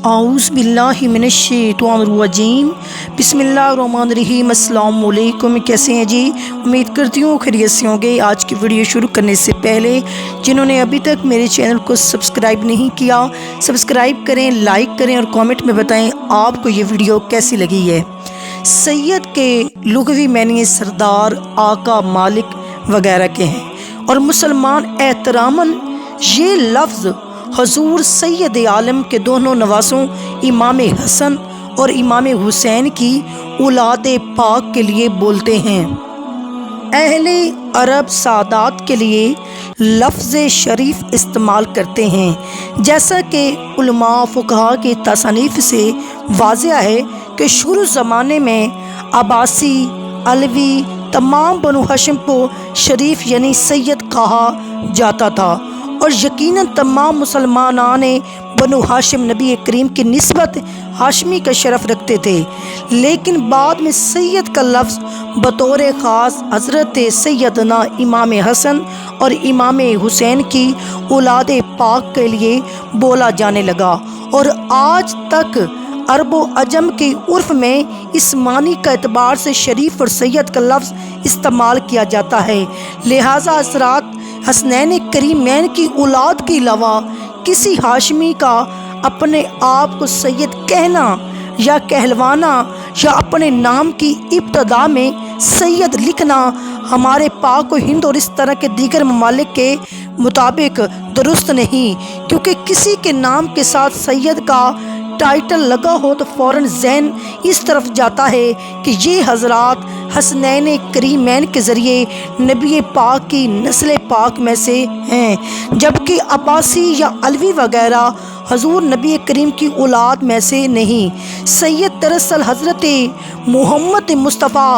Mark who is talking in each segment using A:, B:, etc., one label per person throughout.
A: आऊज़ बिल्लाहि मिनश्शैतानिर्रजीम बिस्मिल्लाहिर्रहमानिर्रहीम। अस्सलाम वालेकुम। कैसे हैं जी? उम्मीद करती हूँ खैरियत से होंगे। आज की वीडियो शुरू करने से पहले जिन्होंने अभी तक मेरे चैनल को सब्सक्राइब नहीं किया, सब्सक्राइब करें, लाइक करें और कमेंट में बताएं आपको ये वीडियो कैसी लगी है। सैयद के लुग़वी मानी सरदार, आका, मालिक वगैरह के हैं और मुसलमान एहतरामन ये लफ्ज़ हजूर सैयद आलम के दोनों नवासों इमाम हसन और इमाम हुसैन की औलाद पाक के लिए बोलते हैं। अहले अरब सादात के लिए लफ्ज़ शरीफ इस्तेमाल करते हैं, जैसा कि उलमा फ़ुक़हा की तसनीफ़ से वाज़िह है कि शुरू ज़माने में अब्बासी, अलवी, तमाम बनु हाशिम को शरीफ यानी सैयद कहा जाता था और यकीनन तमाम मुसलमानान बनु हाशिम नबी करीम की निस्बत हाशमी का शरफ़ रखते थे, लेकिन बाद में सैयद का लफ्ज़ बतौर ख़ास हज़रत सैयदना इमाम हसन और इमाम हुसैन की औलाद पाक के लिए बोला जाने लगा और आज तक अरबो अजम के उर्फ़ में इस मानी का एतबार से शरीफ और सैयद का लफ्ज़ इस्तेमाल किया जाता है। लिहाजा हज़रात हसनैन करीमैन की औलाद के अलावा किसी हाशमी का अपने आप को सैयद कहना या कहलवाना या अपने नाम की इब्तदा में सैयद लिखना हमारे पाक व हिंद और इस तरह के दीगर ममालिक के मुताबिक दुरुस्त नहीं, क्योंकि किसी के नाम के साथ सैयद का टाइटल लगा हो तो फ़ौरन ज़हन इस तरफ जाता है कि ये हज़रात हसनैन करीमैन के ज़रिए नबी पाक की नस्ल पाक में से हैं, जबकि अब्बासी या अलवी वगैरह हजूर नबी करीम की औलाद में से नहीं। सैयद दरअसल हज़रत मोहम्मद मुस्तफ़ा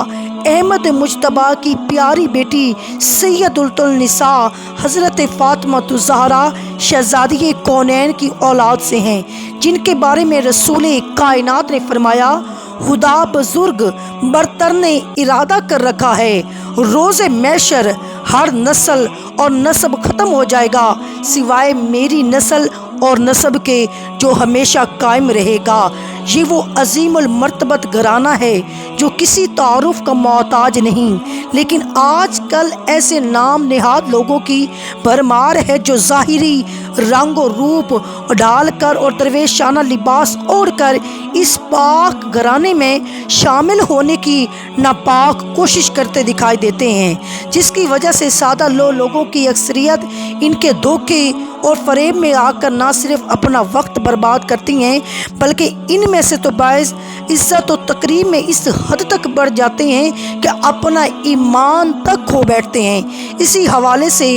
A: अहमद मुज्तबा की प्यारी बेटी सैयदुल निसा हज़रत फ़ातिमा ज़हरा शहज़ादी कौनैन की औलाद से हैं, जिनके बारे में रसूल कायनात ने फरमाया, खुदा बुजुर्ग बरतर ने इरादा कर रखा है, रोज़े मैशर हर नस्ल और नस्ब ख़त्म हो जाएगा सिवाय मेरी नस्ल और नस्ब के, जो हमेशा कायम रहेगा। ये वो अजीमुल मर्तबत घराना है जो किसी तारुफ का मोहताज नहीं, लेकिन आजकल ऐसे नाम नेहाद लोगों की भरमार है जो ज़ाहिरी रंग और रूप डालकर और दरवेशाना लिबास ओढ़कर इस पाक घराने में शामिल होने की नापाक कोशिश करते दिखाई देते हैं, जिसकी वजह से सादा लोगों की अक्सरियत इनके धोखे और फरेब में आकर ना सिर्फ अपना वक्त बर्बाद करती हैं, बल्कि इनमें से तो बाइस इज़्ज़त और तकरीम में इस हद तक बढ़ जाते हैं कि अपना ईमान तक खो बैठते हैं। इसी हवाले से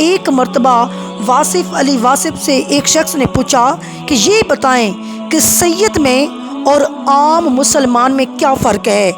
A: एक मर्तबा वासिफ़ अली वासिफ़ से एक शख्स ने पूछा कि ये बताएं कि सैयद में और आम मुसलमान में क्या फ़र्क है।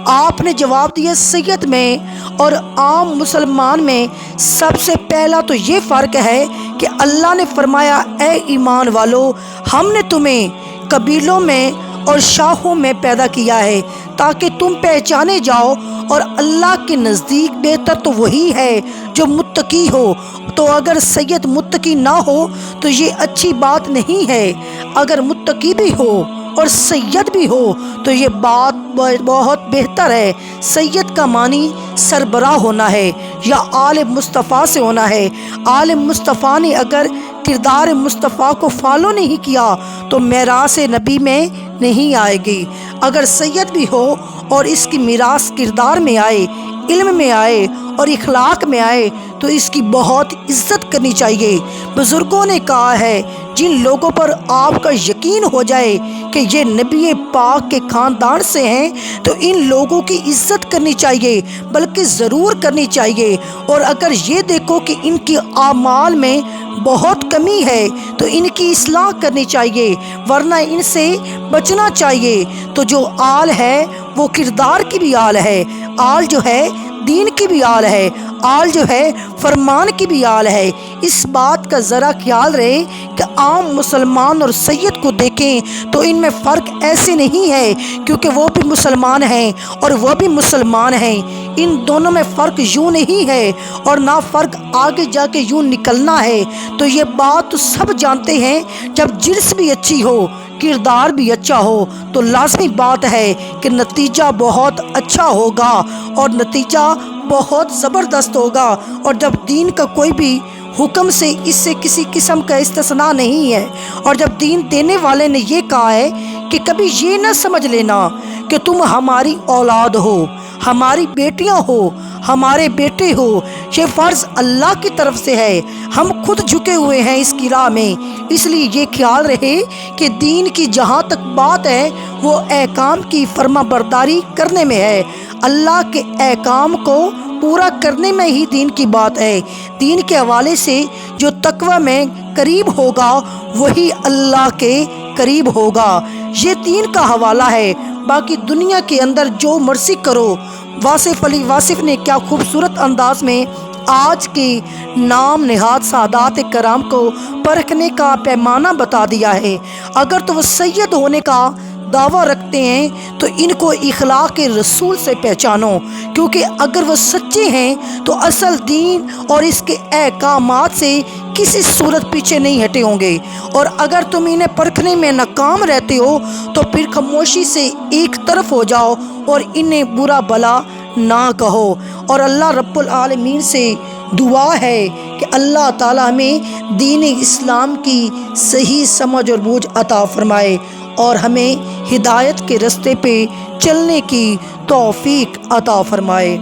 A: आपने जवाब दिया, सैयद में और आम मुसलमान में सबसे पहला तो ये फ़र्क है कि अल्लाह ने फरमाया, ए ईमान वालो, हमने तुम्हें कबीलों में और शाहों में पैदा किया है ताकि तुम पहचाने जाओ, और अल्लाह के नज़दीक बेहतर तो वही है जो मुत्तकी हो। तो अगर सैयद मुत्तकी ना हो तो ये अच्छी बात नहीं है, अगर मुत्तकी भी हो और सैयद भी हो तो ये बात बहुत बेहतर है। सैयद का मानी सरबराह होना है या आले मुस्तफ़ा से होना है। आले मुस्तफ़ा ने अगर किरदार मुस्तफ़ा को फॉलो नहीं किया तो मेरास नबी में नहीं आएगी। अगर सैयद भी हो और इसकी मीरास किरदार में आए, इल्म में आए और इखलाक में आए तो इसकी बहुत इज्जत करनी चाहिए। बुज़ुर्गों ने कहा है, जिन लोगों पर आपका यकीन हो जाए कि ये नबी पाक के ख़ानदान से हैं तो इन लोगों की इज्जत करनी चाहिए, बल्कि ज़रूर करनी चाहिए। और अगर ये देखो कि इनकी आमाल में बहुत कमी है तो इनकी इस्लाह करनी चाहिए, वरना इनसे बचना चाहिए। तो जो आल है वो किरदार की भी आल है, आल जो है दीन की भी आल है, आल जो है फरमान की भी आल है। इस बात का ज़रा ख्याल रहे कि आम मुसलमान और सैयद को देखें तो इनमें फ़र्क ऐसे नहीं है, क्योंकि वो भी मुसलमान हैं और वह भी मुसलमान हैं। इन दोनों में फ़र्क यूँ नहीं है और ना फ़र्क आगे जाके यूँ निकलना है। तो ये बात तो सब जानते हैं, जब जिन्स भी अच्छी हो, کردار بھی اچھا ہو تو لازمی بات ہے کہ نتیجہ بہت اچھا ہوگا اور نتیجہ بہت زبردست ہوگا۔ اور جب دین کا کوئی بھی حکم سے اس سے کسی قسم کا استثناء نہیں ہے، اور جب دین دینے والے نے یہ کہا ہے کہ کبھی یہ نہ سمجھ لینا کہ تم ہماری اولاد ہو، ہماری بیٹیاں ہو، ہمارے بیٹے ہو، یہ فرض اللہ کی طرف سے ہے، ہم خود جھکے ہوئے ہیں اس کی راہ میں۔ اس لیے یہ خیال رہے کہ دین کی جہاں تک بات ہے وہ احکام کی فرما برداری کرنے میں ہے، اللہ کے احکام کو پورا کرنے میں ہی دین کی بات ہے۔ دین کے حوالے سے جو تقوی میں قریب ہوگا وہی اللہ کے قریب ہوگا، یہ دین کا حوالہ ہے۔ باقی دنیا کے اندر جو مرضی کرو۔ واصف علی واصف نے کیا خوبصورت انداز میں آج کے نام نہاد سادات کرام کو پرکھنے کا پیمانہ بتا دیا ہے۔ اگر تو وہ سید ہونے کا دعویٰ رکھتے ہیں تو ان کو اخلاق رسول سے پہچانو، کیونکہ اگر وہ سچے ہیں تو اصل دین اور اس کے احکامات سے کسی صورت پیچھے نہیں ہٹے ہوں گے، اور اگر تم انہیں پرکھنے میں ناکام رہتے ہو تو پھر خاموشی سے ایک طرف ہو جاؤ اور انہیں برا بھلا نہ کہو۔ اور اللہ رب العالمین سے دعا ہے کہ اللہ تعالیٰ ہمیں دین اسلام کی صحیح سمجھ اور بوجھ عطا فرمائے اور ہمیں ہدایت کے رستے پہ چلنے کی توفیق عطا فرمائے۔